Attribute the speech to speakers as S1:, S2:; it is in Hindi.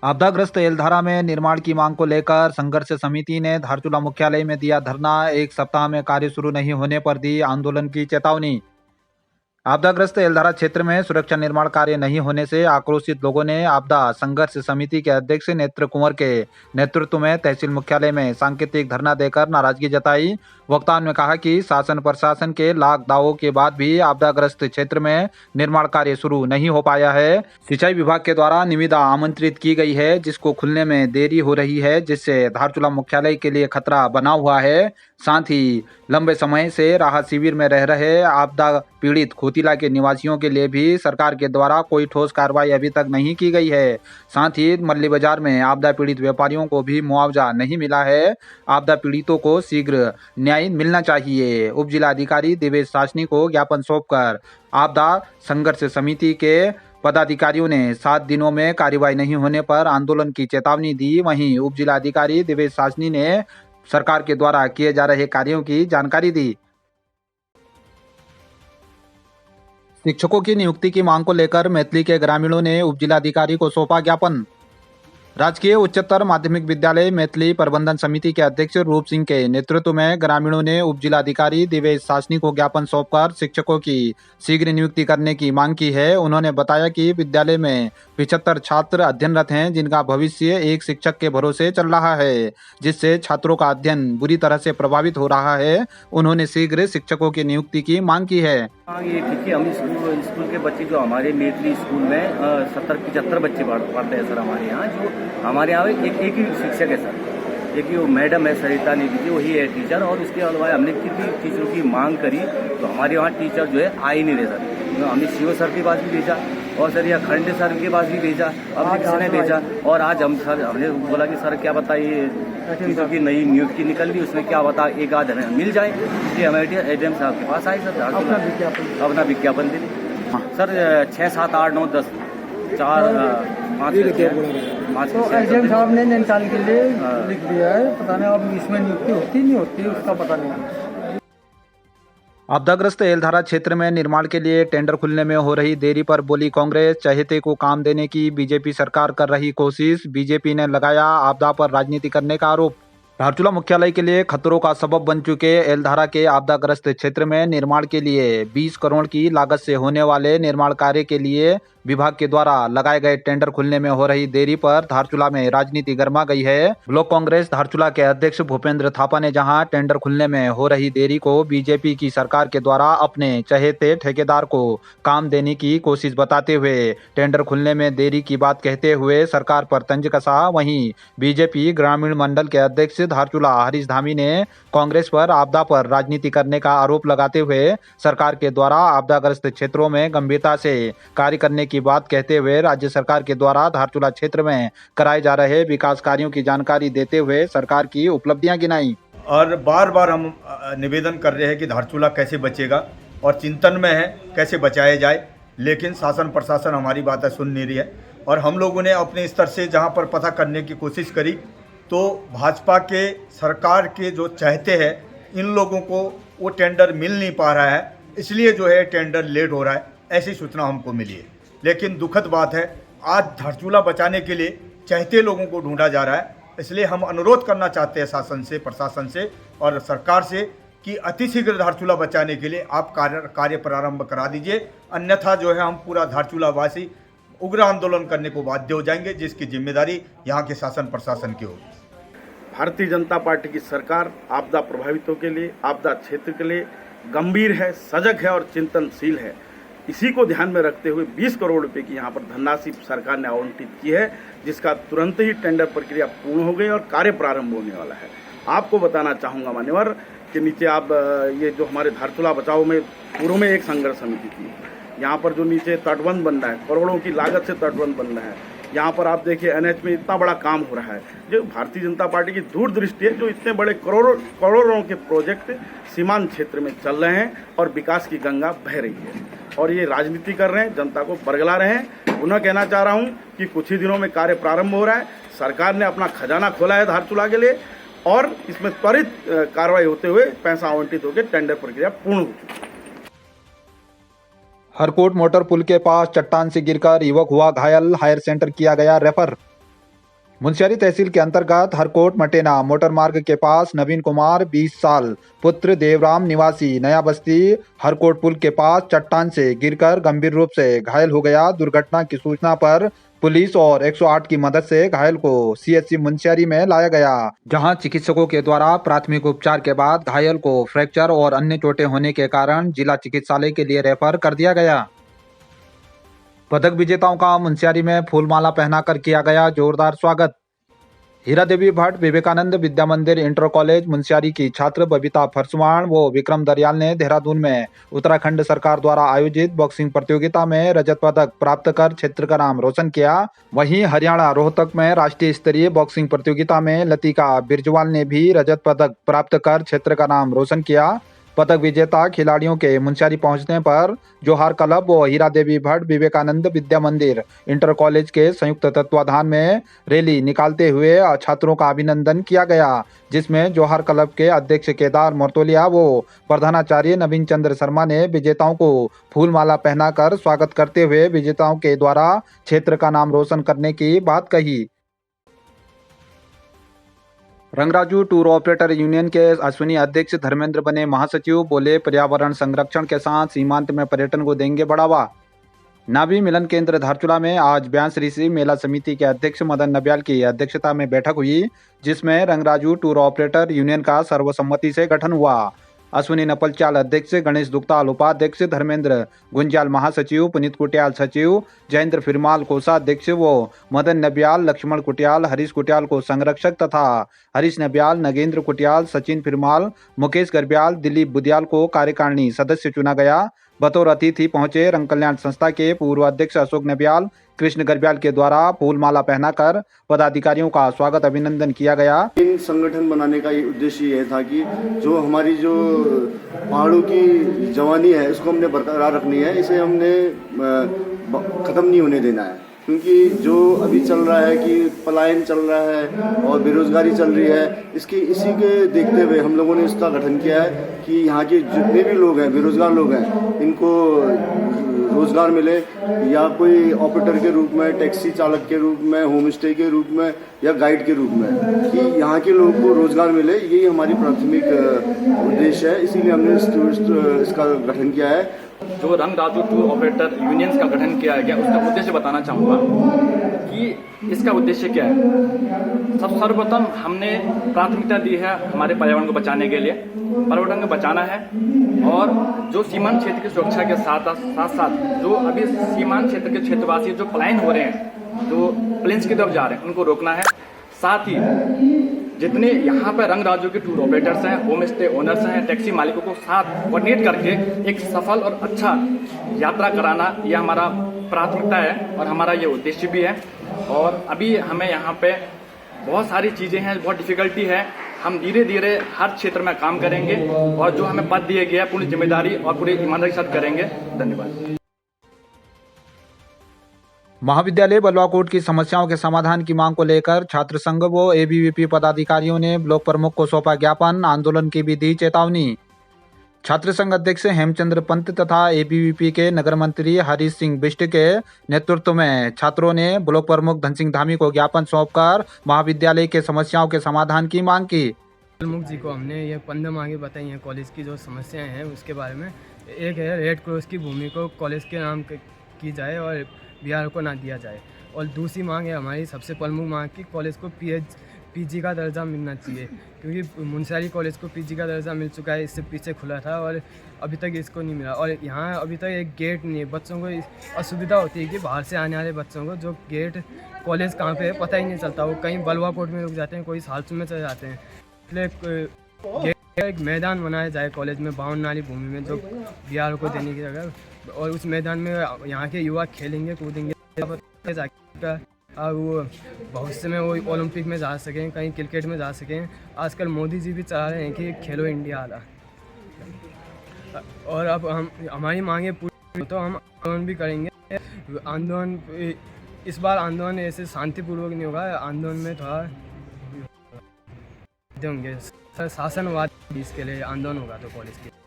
S1: आपदाग्रस्त एल्धारा में निर्माण की मांग को लेकर संघर्ष समिति ने धारचूला मुख्यालय में दिया धरना। 1 सप्ताह में कार्य शुरू नहीं होने पर दी आंदोलन की चेतावनी। आपदाग्रस्त एल्धारा क्षेत्र में सुरक्षा निर्माण कार्य नहीं होने से आक्रोशित लोगों ने आपदा संघर्ष समिति के अध्यक्ष नेत्र कुंवर के नेतृत्व में तहसील मुख्यालय में सांकेतिक धरना देकर नाराजगी जताई। वक्ताओं ने कहा कि शासन प्रशासन के लाख दावों के बाद भी आपदाग्रस्त क्षेत्र में निर्माण कार्य शुरू नहीं हो पाया है। सिंचाई विभाग के द्वारा निविदा आमंत्रित की गई है, जिसको खुलने में देरी हो रही है, जिससे धारचूला मुख्यालय के लिए खतरा बना हुआ है। साथ ही लंबे समय से राहत शिविर में रह रहे आपदा पीड़ित खोतिला के निवासियों के लिए भी सरकार के द्वारा कोई ठोस कार्रवाई अभी तक नहीं की गई है। साथ ही मल्ली बाजार में आपदा पीड़ित व्यापारियों को भी मुआवजा नहीं मिला है। आपदा पीड़ितों को शीघ्र न्याय मिलना चाहिए। उप जिलाधिकारी देवेश सासनी को ज्ञापन सौंपकर आपदा संघर्ष समिति के पदाधिकारियों ने 7 दिनों में कार्रवाई नहीं होने पर आंदोलन की चेतावनी दी। वहीं उप जिलाधिकारी देवेश सासनी ने सरकार के द्वारा किए जा रहे कार्यों की जानकारी दी। शिक्षकों की नियुक्ति की मांग को लेकर मैथिली के ग्रामीणों ने उप जिलाधिकारी को सौंपा ज्ञापन। राजकीय उच्चतर माध्यमिक विद्यालय मैथिली प्रबंधन समिति के अध्यक्ष रूप सिंह के नेतृत्व में ग्रामीणों ने उप जिलाधिकारी देवेश सासनी को ज्ञापन सौंपकर शिक्षकों की शीघ्र नियुक्ति करने की मांग की है। उन्होंने बताया कि विद्यालय में 75 छात्र अध्ययनरत हैं, जिनका भविष्य एक शिक्षक के भरोसे चल रहा है, जिससे छात्रों का अध्ययन बुरी तरह से प्रभावित हो रहा है। उन्होंने शीघ्र शिक्षकों की नियुक्ति की मांग की है।
S2: ये क्योंकि हम स्कूल के बच्चे जो हमारे मैथिली स्कूल में 70-75 बच्चे पढ़ते हैं सर। हमारे यहाँ हमारे यहाँ एक ही शिक्षक है सर, एक ही वो मैडम है सरिता नेगी जी, वही है टीचर। और उसके अलावा हमने कितनी टीचरों की मांग करी तो हमारे वहाँ टीचर जो है आ ही नहीं रहे सर। हमने सीओ सर के पास भी भेजा और सर यहाँ खंडे सर के पास भी भेजा, अब किसी ने भेजा। और आज हमने बोला कि सर क्या बताइए टीचर की नई नियुक्ति निकल ली, उसमें क्या बता एक आध हमें मिल जाए। इसलिए हमारे एडम साहब के पास आए सर, अपना विज्ञापन दे सर। 6, 7, 8, 9, 10, 4, 5
S3: एसडीएम साहब ने निकाल के लिए लिख दिया है। पता नहीं अब इसमें नियुक्ति होती नहीं होती उसका पता नहीं।
S1: आपदाग्रस्त एल्धारा क्षेत्र में निर्माण के लिए टेंडर खुलने में हो रही देरी पर बोली कांग्रेस। चहेते को काम देने की बीजेपी सरकार कर रही कोशिश। बीजेपी ने लगाया आपदा पर राजनीति करने का आरोप। धारचूला मुख्यालय के लिए खतरों का सबब बन चुके एल्धारा के आपदाग्रस्त क्षेत्र में निर्माण के लिए 20 करोड़ की लागत से होने वाले निर्माण कार्य के लिए विभाग के द्वारा लगाए गए टेंडर खुलने में हो रही देरी पर धारचूला में राजनीति गर्मा गई है। ब्लॉक कांग्रेस धारचूला के अध्यक्ष भूपेंद्र थापा ने जहां टेंडर खुलने में हो रही देरी को बीजेपी की सरकार के द्वारा अपने चहेते ठेकेदार को काम देने की कोशिश बताते हुए टेंडर खुलने में देरी की बात कहते हुए सरकार पर तंज कसा, वहीं बीजेपी ग्रामीण मंडल के अध्यक्ष धारचूला हरीश धामी ने कांग्रेस पर आपदा पर राजनीति करने का आरोप लगाते हुए सरकार के द्वारा आपदाग्रस्त क्षेत्रों में गंभीरता से कार्य करने की बात कहते हुए राज्य सरकार के द्वारा धारचूला क्षेत्र में कराए जा रहे विकास कार्यों की जानकारी देते हुए सरकार की उपलब्धियां गिनाई।
S4: और बार बार हम निवेदन कर रहे हैं कि धारचूला कैसे बचेगा और चिंतन में है कैसे बचाया जाए, लेकिन शासन प्रशासन हमारी बातें सुन नहीं रही है। और हम लोगों ने अपने स्तर से जहां पर पता करने की कोशिश करी तो भाजपा के सरकार के जो चाहते हैं इन लोगों को वो टेंडर मिल नहीं पा रहा है, इसलिए जो है टेंडर लेट हो रहा है, ऐसी सूचना हमको मिली है। लेकिन दुखद बात है आज धारचूला बचाने के लिए चाहते लोगों को ढूंढा जा रहा है। इसलिए हम अनुरोध करना चाहते हैं शासन से, प्रशासन से और सरकार से कि अतिशीघ्र धारचूला बचाने के लिए आप कार्य प्रारंभ करा दीजिए, अन्यथा जो है हम पूरा धारचूला वासी उग्र आंदोलन करने को बाध्य हो जाएंगे, जिसकी जिम्मेदारी यहाँ के शासन प्रशासन की होगी।
S5: भारतीय जनता पार्टी की सरकार आपदा प्रभावितों के लिए, आपदा क्षेत्र के लिए गंभीर है, सजग है और चिंतनशील है। इसी को ध्यान में रखते हुए 20 करोड़ रुपए की यहाँ पर धनराशि सरकार ने आवंटित की है, जिसका तुरंत ही टेंडर प्रक्रिया पूर्ण हो गई और कार्य प्रारंभ होने वाला है। आपको बताना चाहूँगा मान्यवर कि नीचे आप ये जो हमारे धारचूला बचाओ में पूर्व में एक संघर्ष समिति थी, यहाँ पर जो नीचे तटबंध बन रहा है, करोड़ों की लागत से तटबंध बन रहा है। यहाँ पर आप देखिए एनएच में इतना बड़ा काम हो रहा है। जो भारतीय जनता पार्टी की दूरदृष्टि है, जो इतने बड़े करोड़ों के प्रोजेक्ट सीमांत क्षेत्र में चल रहे हैं और विकास की गंगा बह रही है और ये राजनीति कर रहे हैं, जनता को बरगला रहे हैं। उन्हें कहना चाह रहा हूँ कि कुछ ही दिनों में कार्य प्रारंभ हो रहा है। सरकार ने अपना खजाना खोला है धारचूला के लिए और इसमें त्वरित कार्रवाई होते हुए पैसा आवंटित होकर टेंडर प्रक्रिया पूर्ण हो चुकी है।
S1: हरकोट मोटर पुल के पास चट्टान से गिरकर युवक हुआ घायल, हायर सेंटर किया गया रेफर। मुंशियारी तहसील के अंतर्गत हरकोट मटेना मोटर मार्ग के पास नवीन कुमार 20 साल पुत्र देवराम निवासी नया बस्ती हरकोट पुल के पास चट्टान से गिरकर गंभीर रूप से घायल हो गया। दुर्घटना की सूचना पर पुलिस और 108 की मदद से घायल को सीएचसी मुंशियारी में लाया गया, जहां चिकित्सकों के द्वारा प्राथमिक उपचार के बाद घायल को फ्रैक्चर और अन्य चोटें होने के कारण जिला चिकित्सालय के लिए रेफर कर दिया गया। पदक विजेताओं का मुंशियारी में फूलमाला पहनाकर किया गया जोरदार स्वागत। हीरा देवी भट्ट विवेकानंद विद्या मंदिर इंटर कॉलेज मुंशियारी की छात्र बबीता फरसवाण व विक्रम दरियाल ने देहरादून में उत्तराखंड सरकार द्वारा आयोजित बॉक्सिंग प्रतियोगिता में रजत पदक प्राप्त कर क्षेत्र का नाम रोशन किया। वहीं हरियाणा रोहतक में राष्ट्रीय स्तरीय बॉक्सिंग प्रतियोगिता में लतिका बिरजवाल ने भी रजत पदक प्राप्त कर क्षेत्र का नाम रोशन किया। पदक विजेता खिलाड़ियों के मुंशियारी पहुंचने पर जोहार क्लब व हीरा देवी भट्ट विवेकानंद विद्या मंदिर इंटर कॉलेज के संयुक्त तत्वाधान में रैली निकालते हुए छात्रों का अभिनंदन किया गया, जिसमें जोहार क्लब के अध्यक्ष केदार मर्तोलिया व प्रधानाचार्य नवीन चंद्र शर्मा ने विजेताओं को फूलमाला पहनाकर स्वागत करते हुए विजेताओं के द्वारा क्षेत्र का नाम रोशन करने की बात कही। रंगराजू टूर ऑपरेटर यूनियन के अश्विनी अध्यक्ष धर्मेंद्र बने महासचिव, बोले पर्यावरण संरक्षण के साथ सीमांत में पर्यटन को देंगे बढ़ावा। नाभी मिलन केंद्र धारचूला में आज ब्यास ऋषि मेला समिति के अध्यक्ष मदन नबियाल की अध्यक्षता में बैठक हुई, जिसमें रंगराजू टूर ऑपरेटर यूनियन का सर्वसम्मति से गठन हुआ। अश्विनी नपलचाल अध्यक्ष, गणेश दुग्ताल उपाध्यक्ष, धर्मेंद्र गुंजाल महासचिव, पुनीत कुटियाल सचिव, जयेंद्र फिरमाल कोषाध्यक्ष व मदन नबियाल, लक्ष्मण कुटियाल, हरीश कुटियाल को संरक्षक तथा हरीश नबियाल, नगेंद्र कुटियाल, सचिन फिरमाल, मुकेश गरब्याल, दिलीप बुदियाल को कार्यकारिणी सदस्य चुना गया। बतौर अतिथि पहुंचे रंग कल्याण संस्था के पूर्व अध्यक्ष अशोक नबियाल, कृष्ण गरब्याल के द्वारा फूलमाला पहनाकर पदाधिकारियों का स्वागत अभिनंदन किया गया।
S6: इन संगठन बनाने का उद्देश्य यह था कि जो हमारी जो पहाड़ों की जवानी है उसको हमने बरकरार रखनी है, इसे हमने खत्म नहीं होने देना है, क्योंकि जो अभी चल रहा है कि पलायन चल रहा है और बेरोजगारी चल रही है, इसी के देखते हुए हम लोगों ने इसका गठन किया है कि यहाँ के जितने भी लोग हैं, बेरोजगार लोग हैं, इनको रोजगार मिले, या कोई ऑपरेटर के रूप में, टैक्सी चालक के रूप में, होम स्टे के रूप में या गाइड के रूप में, कि यहाँ के लोगों को रोजगार मिले, यही हमारी प्राथमिक उद्देश्य है। इसीलिए हमने इसका गठन किया है।
S7: जो रंगराजू टूर ऑपरेटर यूनियंस का गठन किया गया उसका उद्देश्य बताना चाहूँगा कि इसका उद्देश्य क्या है। सर्वप्रथम हमने प्राथमिकता दी है हमारे पर्यावरण को बचाने के लिए, पर्यावरण को बचाना है, और जो सीमांत क्षेत्र की सुरक्षा के साथ साथ जो अभी सीमांत क्षेत्र के क्षेत्रवासी जो पलायन हो रहे हैं, जो प्लेन्स की तरफ जा रहे हैं, उनको रोकना है। साथ ही जितने यहाँ पर रंगराजू के टूर ऑपरेटर्स हैं, होम स्टे ओनर्स हैं, टैक्सी मालिकों को साथ कोऑर्डिनेट करके एक सफल और अच्छा यात्रा कराना, यह हमारा प्राथमिकता है और हमारा ये उद्देश्य भी है। और अभी हमें यहाँ पे बहुत सारी चीज़ें हैं, बहुत डिफिकल्टी है, हम धीरे धीरे हर क्षेत्र में काम करेंगे और जो हमें पद दिए गए हैं पूरी जिम्मेदारी और पूरी ईमानदारी के साथ करेंगे। धन्यवाद।
S1: महाविद्यालय बलवाकोट की समस्याओं के समाधान की मांग को लेकर छात्र संघ व एबीवीपी पदाधिकारियों ने ब्लॉक प्रमुख को सौंपा ज्ञापन, आंदोलन की भी दी चेतावनी। छात्र संघ अध्यक्ष हेमचंद्र पंत तथा एबीवीपी के नगर मंत्री हरीश सिंह बिष्ट के नेतृत्व में छात्रों ने ब्लॉक प्रमुख धन सिंह धामी को ज्ञापन सौंपकर महाविद्यालय के समस्याओं के समाधान की मांग की।
S8: प्रमुख जी को हमने ये 15 मांगे बताई हैं कॉलेज की जो समस्याएं हैं उसके बारे में। एक है रेड क्रॉस की भूमि को कॉलेज के नाम की जाए और बिहार को ना दिया जाए, और दूसरी मांग है हमारी सबसे प्रमुख मांग की कॉलेज को पीजी का दर्जा मिलना चाहिए, क्योंकि मुंशियारी कॉलेज को पीजी का दर्जा मिल चुका है, इससे पीछे खुला था और अभी तक इसको नहीं मिला। और यहाँ अभी तक एक गेट नहीं है, बच्चों को असुविधा होती है कि बाहर से आने वाले बच्चों को जो गेट कॉलेज कहाँ पे है पता ही नहीं चलता, वो कहीं बलवाकोट में रुक जाते हैं, कोई सालसू में चले जाते हैं। इसलिए एक मैदान बनाया जाए कॉलेज में 52 नाली भूमि में जो बिहार को देने की जगह, और उस मैदान में यहाँ के युवा खेलेंगे कूदेंगे, और वो भविष्य में वो ओलंपिक में जा सकें, कहीं क्रिकेट में जा सकें। आजकल मोदी जी भी चाह रहे हैं कि खेलो इंडिया वाला, और अब हमारी मांगे पूरी तो हम आंदोलन भी करेंगे। आंदोलन इस बार आंदोलन ऐसे शांतिपूर्वक नहीं होगा, आंदोलन में थोड़ा होंगे शासनवाद, इसके लिए आंदोलन होगा तो कॉलेज के